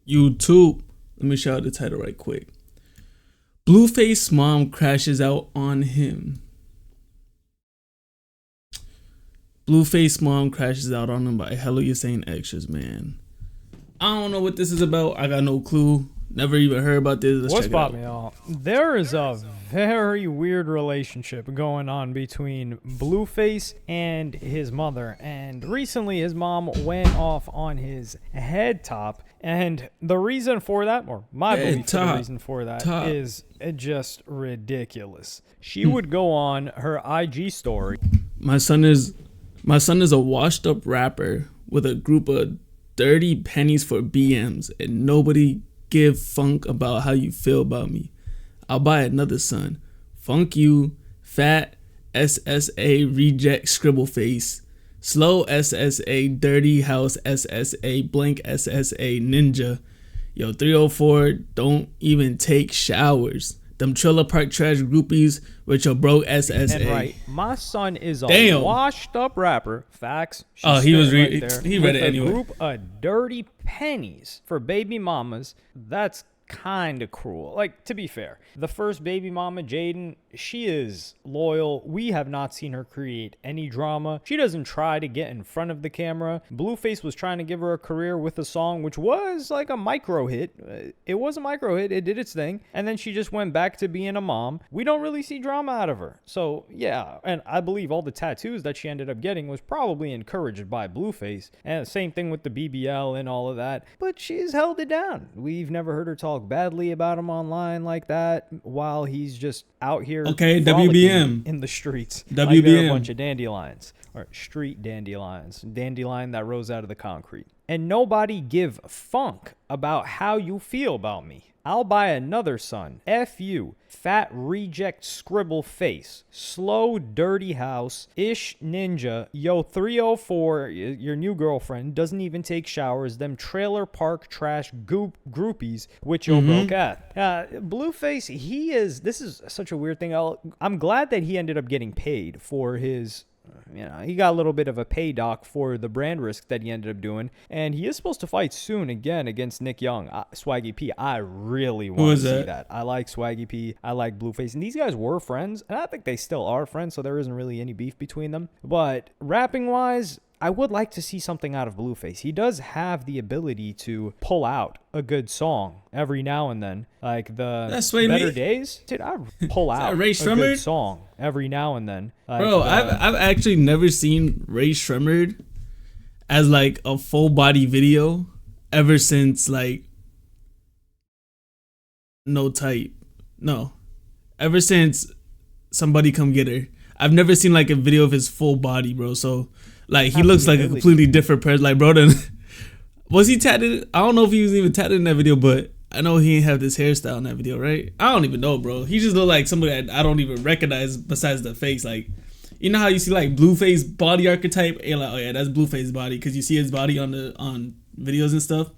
YouTube. Let me shout out the title right quick. Blueface mom crashes out on him. Blueface mom crashes out on him by Hello You Saying Extras, man. I don't know what this is about. I got no clue. Never even heard about this. Let's What's check it out. me off? There is a very weird relationship going on between Blueface and his mother. And recently his mom went off on his head top. And the reason for that, or my belief for the reason for that, is just ridiculous. She would go on her IG story. My son is a washed up rapper with a group of dirty pennies for BMs, and nobody give funk about how you feel about me. I'll buy another son. Funk you, fat SSA reject scribble face, slow SSA dirty house SSA blank SSA ninja. Yo, 304 don't even take showers. Them trailer park trash groupies with your broke SSA. And right, my son is a washed up rapper. Facts. He was he read it anyway. A group of dirty pennies for baby mamas. That's kind of cruel. Like, to be fair, the first baby mama, Jaden, she is loyal. We have not seen her create any drama. She doesn't try to get in front of the camera. Blueface was trying to give her a career with a song which was like a micro hit. It was a micro hit. It did its thing. And then she just went back to being a mom. We don't really see drama out of her. So, yeah. And I believe all the tattoos that she ended up getting was probably encouraged by Blueface. And the same thing with the BBL and all of that. But she's held it down. We've never heard her talk badly about him online like that while he's just out here WBM in the streets. WBM. Like they're a bunch of dandelions, or street dandelions. Dandelion that rose out of the concrete. And nobody give funk about how you feel about me. I'll buy another son. F you. Fat reject scribble face. Slow dirty house. Ish ninja. Yo 304, your new girlfriend, doesn't even take showers. Them trailer park trash groupies with your broke ass. Blueface, this is such a weird thing. I'm glad that he ended up getting paid for his... he got a little bit of a pay doc for the brand risk that he ended up doing. And he is supposed to fight soon again against Nick Young. Swaggy P, I really want to see that. I like Swaggy P. I like Blueface. And these guys were friends. And I think they still are friends. So there isn't really any beef between them. But rapping-wise, I would like to see something out of Blueface. He does have the ability to pull out a good song every now and then. Like the Better Days. Dude, I pull out a good song every now and then. Like, bro, I've actually never seen Ray Shremmerd as like a full body video ever since like No Type. No. Ever since Somebody Come Get Her. I've never seen like a video of his full body, bro. So like he looks like a completely different person. Like, bro, was he tatted? I don't know if he was even tatted in that video, but I know he didn't have this hairstyle in that video, right? I don't even know, bro. He just looked like somebody that I don't even recognize besides the face. Like, you know how you see like Blueface body archetype? And you're like, oh yeah, that's Blueface body, because you see his body on videos and stuff.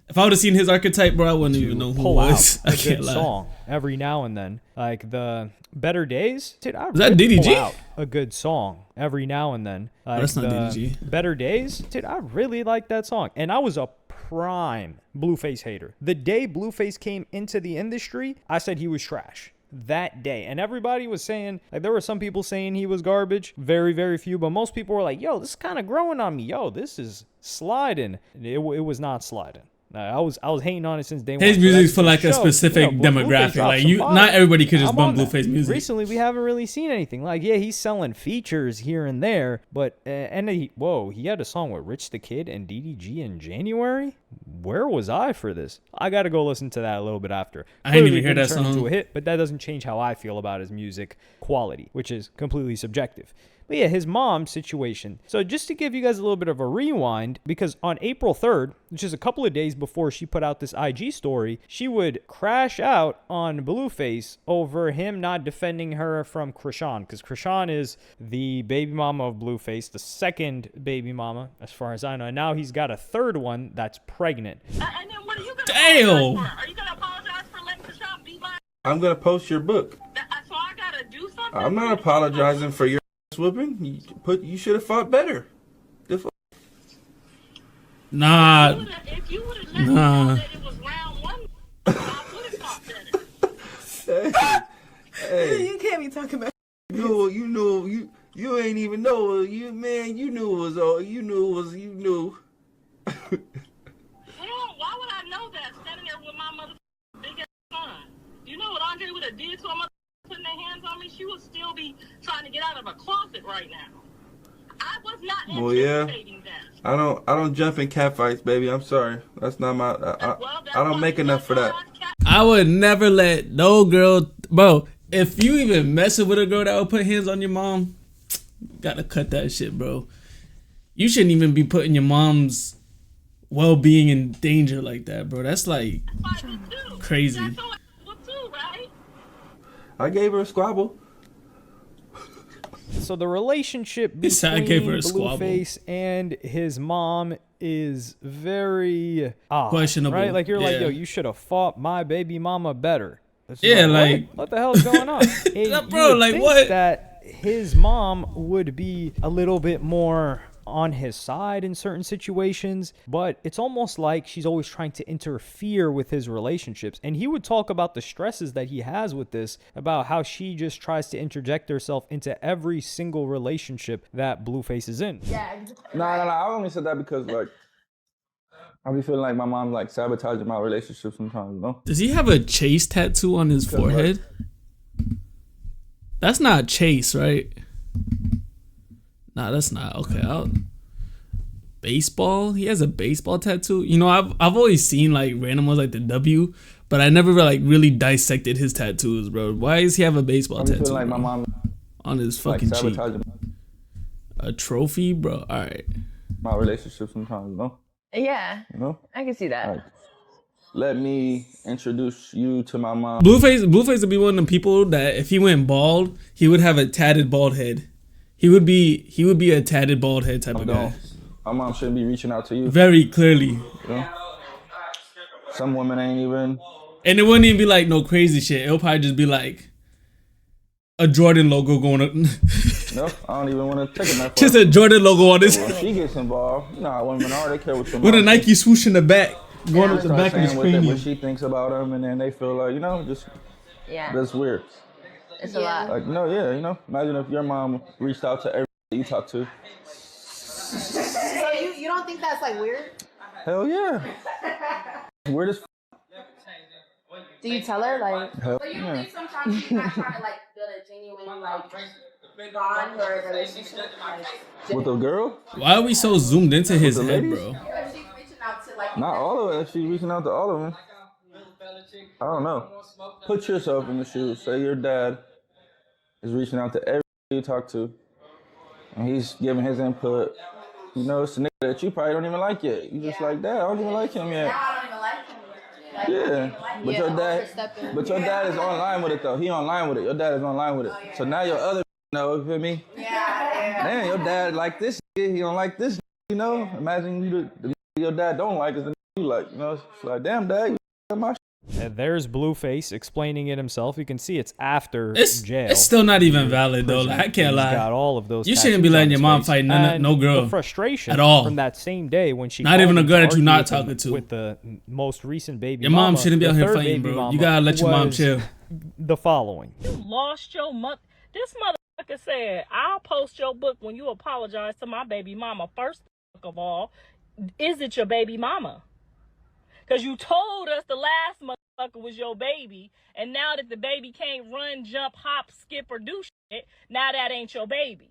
If I would have seen his archetype, bro, I wouldn't even know who it was. I can't lie. Song every now and then, like the Better Days. Dude, is that DDG? Pull out a good song every now and then. Like that's not DDG. Better Days, dude. I really like that song, and I was a prime Blueface hater. The day Blueface came into the industry, I said he was trash. That day, and everybody was saying, like, there were some people saying he was garbage, very, very few, but most people were like, yo, this is kind of growing on me. Yo, this is sliding. It was not sliding. I was hating on it since day one. His music's for like a specific demographic. Like not everybody could just bump Blueface music. Recently, we haven't really seen anything. Like, yeah, he's selling features here and there, but he had a song with Rich the Kid and DDG in January. Where was I for this? I got to go listen to that a little bit after. I didn't even hear that song. Into a hit, but that doesn't change how I feel about his music quality, which is completely subjective. But yeah, his mom's situation. So just to give you guys a little bit of a rewind, because on April 3rd, which is a couple of days before she put out this IG story, she would crash out on Blueface over him not defending her from Krishan, because Krishan is the baby mama of Blueface, the second baby mama, as far as I know. And now he's got a third one that's pregnant. And then what are you going to Damn! Are you going to apologize for letting Krishan be my... I'm going to post your book. So I got to do something? I'm not apologizing for your whooping. You should have fought better. Nah. If you would have let me know that it Hey, You can't be talking about. you ain't even know you man. You knew it was all. You knew. Hell, why would I know that standing there with my mother big ass son? You know what Andre would have did to a mother putting their hands on me? She would still be trying to get out of a closet right now. I was not Well, yeah. anticipating that. I don't jump in cat fights, baby. I'm sorry. That's not my. I don't make enough for that. I would never let no girl, bro. If you even messing with a girl that would put hands on your mom, gotta cut that shit, bro. You shouldn't even be putting your mom's well-being in danger like that, bro. That's like crazy. That's all I would do, right? I gave her a squabble. So the relationship He said I gave her between a squabble. Blueface and his mom is very odd, Questionable, right? Like you're like, yeah. yo, you should have fought my baby mama better. It's Yeah, what? like- what the hell is going on? And you Bro, would like, think what? That his mom would be a little bit more on his side in certain situations, but it's almost like she's always trying to interfere with his relationships. And he would talk about the stresses that he has with this, about how she just tries to interject herself into every single relationship that Blueface is in. No. I only said that because like I be feeling like my mom's like sabotaging my relationship sometimes, you know? Does he have a Chase tattoo on his forehead? That's not Chase, right? Nah, that's not. Okay, baseball? He has a baseball tattoo? You know, I've always seen like random ones like the W, but I never like really dissected his tattoos, bro. Why does he have a baseball I be tattoo feeling like my bro? mom On his like fucking cheek? sabotaging A trophy, bro? Alright. my relationship sometimes, you know? Yeah, You know? I can see that. Like, let me introduce you to my mom. Blueface would be one of the people that if he went bald, he would have a tatted bald head. He would be a tatted bald head type of guy. My mom shouldn't be reaching out to you. Very clearly. You know? Some women ain't even. And it wouldn't even be like no crazy shit. It'll probably just be like a Jordan logo going up. No, I don't even want to take it that far. Just a Jordan logo on this. When she gets involved, you know how women are. They care what your With a mom Nike swoosh in the back. Going up the start back of his saying what cranium. she thinks about them, and then they feel like, you know, just Yeah, that's weird. it's a lot. Like, no, yeah, you know, imagine if your mom reached out to everybody you talk to. So you don't think that's like weird? Hell yeah. Weird as Do you tell her like? hell So you yeah. think sometimes she's not trying to like build a genuine like bond or a relationship? Like, With a girl? Why are we so zoomed into his the head, ladies? bro? if she's reaching out to like. Not all of it. If she's reaching out to all of them. I don't know. Put yourself in the shoes. Say your dad is reaching out to everybody you talk to, and he's giving his input. You know, it's a nigga that you probably don't even like yet. You just like, Dad, I don't even like him yet. I don't even like him. Like, Yeah, but your dad is online with it though. He online with it. Your dad is online with it. So now your other know, you feel me? Yeah. Man, your dad like this. He don't like this. You know, imagine you the your dad don't like is the you like. You know, it's like, damn, Dad, you got my. And there's Blueface explaining it himself. You can see it's after It's jail. it's still not even valid though. Like, I can't He's got lie. all of those. You shouldn't be tattoos letting on your his mom face. fight And no girl the frustration at all. from that same day when she Not called even a him girl to that you're not argue with talking to. with the most recent baby. Your mom mama, shouldn't be the out here third fighting, baby bro. mama You gotta let your mom was chill. The following. You lost your mother. This motherfucker said, I'll post your book when you apologize to my baby mama. First of all, is it your baby mama? Because you told us the last motherfucker was your baby, and now that the baby can't run, jump, hop, skip, or do shit, now that ain't your baby.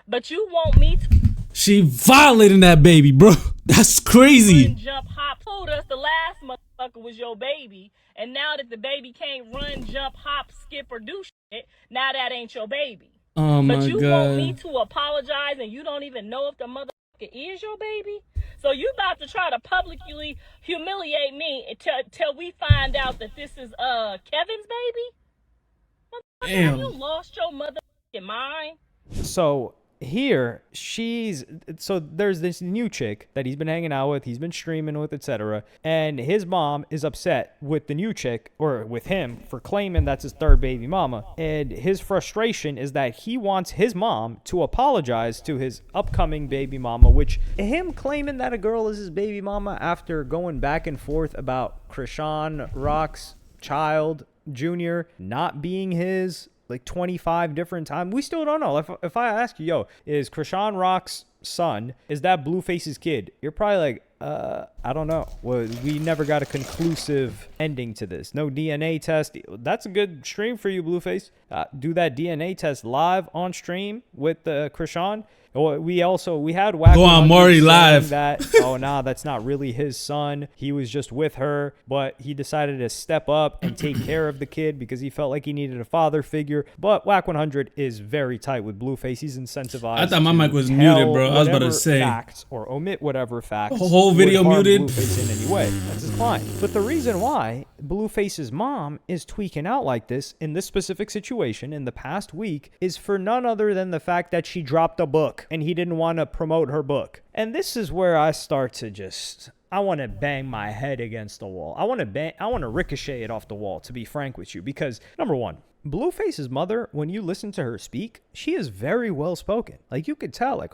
But you want me to She violating that baby, bro. That's run, crazy. jump, hop. Told us the last motherfucker was your baby, and now that the baby can't run, jump, hop, skip, or do shit, now that ain't your baby. Oh my But you want me god. to apologize and you don't even know if the motherfucker is your baby? So you about to try to publicly humiliate me till we find out that this is Kevin's baby? Motherfucker, have you Damn. lost your motherfucking mind? So here there's this new chick that he's been hanging out with, he's been streaming with, etc. And his mom is upset with the new chick, or with him, for claiming that's his third baby mama. And his frustration is that he wants his mom to apologize to his upcoming baby mama, which him claiming that a girl is his baby mama after going back and forth about Krishan Rock's child Junior not being his like 25 different times. We still don't know. If I ask you, yo, is Krishan Rock's son, is that Blueface's kid? You're probably like, I don't know. Well, we never got a conclusive ending to this. No DNA test. That's a good stream for you, Blueface. Do that DNA test live on stream with Krishan. We had Wack go on Maury live. That that's not really his son. He was just with her, but he decided to step up and take care of the kid because he felt like he needed a father figure. But Wack 100 is very tight with Blueface. He's incentivized. I thought my mic was muted, bro. I was about to say facts or omit whatever facts. Whole video would harm muted. Blueface in any way. That's his fine. But the reason why Blueface's mom is tweaking out like this in this specific situation in the past week is for none other than the fact that she dropped a book and he didn't want to promote her book. And this is where I start to I want to bang my head against the wall. I want to ricochet it off the wall, to be frank with you, because number one, Blueface's mother, when you listen to her speak, she is very well spoken. Like you could tell, like,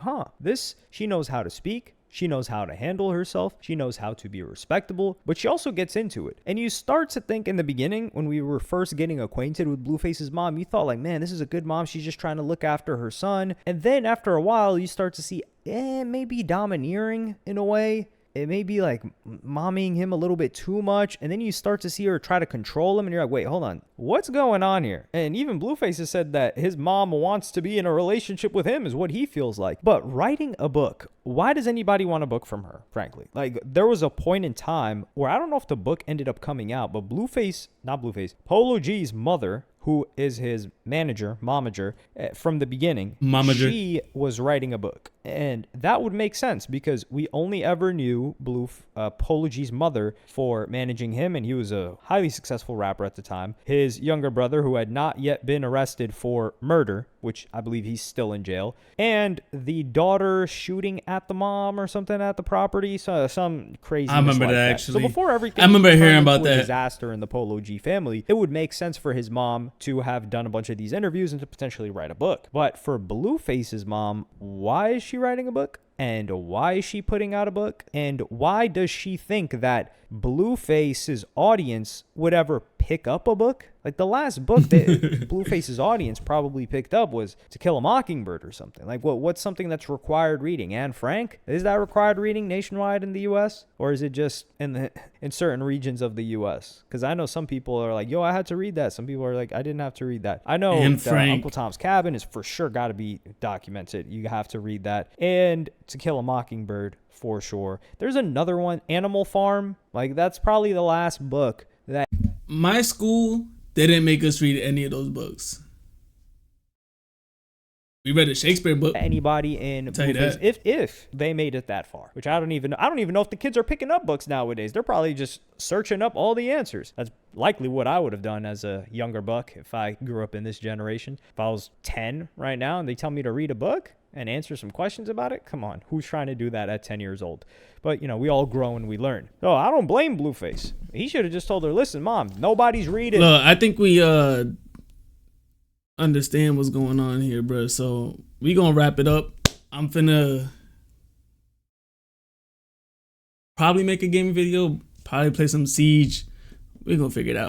she knows how to speak. She knows how to handle herself. She knows how to be respectable, but she also gets into it. And you start to think in the beginning, when we were first getting acquainted with Blueface's mom, you thought like, man, this is a good mom. She's just trying to look after her son. And then after a while, you start to see, maybe domineering in a way. It may be like momming him a little bit too much. And then you start to see her try to control him. And you're like, wait, hold on. What's going on here? And even Blueface has said that his mom wants to be in a relationship with him is what he feels like. But writing a book, why does anybody want a book from her, frankly? Like there was a point in time where I don't know if the book ended up coming out, but Polo G's mother, who is his momager, from the beginning, she was writing a book. And that would make sense because we only ever knew Polo G's mother for managing him, and he was a highly successful rapper at the time. His younger brother, who had not yet been arrested for murder, which I believe he's still in jail, and the daughter shooting at the mom or something at the property, so some crazy. I remember like that actually. So before everything, I remember hearing about that disaster in the Polo G family, it would make sense for his mom to have done a bunch of these interviews and to potentially write a book. But for Blueface's mom, why is she writing a book? And why is she putting out a book? And why does she think that Blueface's audience would ever pick up a book? Like the last book that Blueface's audience probably picked up was To Kill a Mockingbird or something. Like what's something that's required reading? Anne Frank? Is that required reading nationwide in the U.S.? Or is it just in certain regions of the U.S.? Because I know some people are like, yo, I had to read that. Some people are like, I didn't have to read that. I know Uncle Tom's Cabin is for sure got to be documented. You have to read that. And To Kill a Mockingbird, for sure. There's another one, Animal Farm. Like that's probably the last book that my school, they didn't make us read any of those books. We read a Shakespeare book. Anybody in Blueface, if they made it that far, which I don't even know if the kids are picking up books nowadays. They're probably just searching up all the answers. That's likely what I would have done as a younger buck if I grew up in this generation. If I was 10 right now and they tell me to read a book and answer some questions about it, come on, who's trying to do that at 10 years old? But, we all grow and we learn. So I don't blame Blueface. He should have just told her, listen, Mom, nobody's reading. Look, I think we understand what's going on here, bro. So we gonna wrap it up. I'm finna probably make a gaming video, probably play some Siege. We gonna figure it out.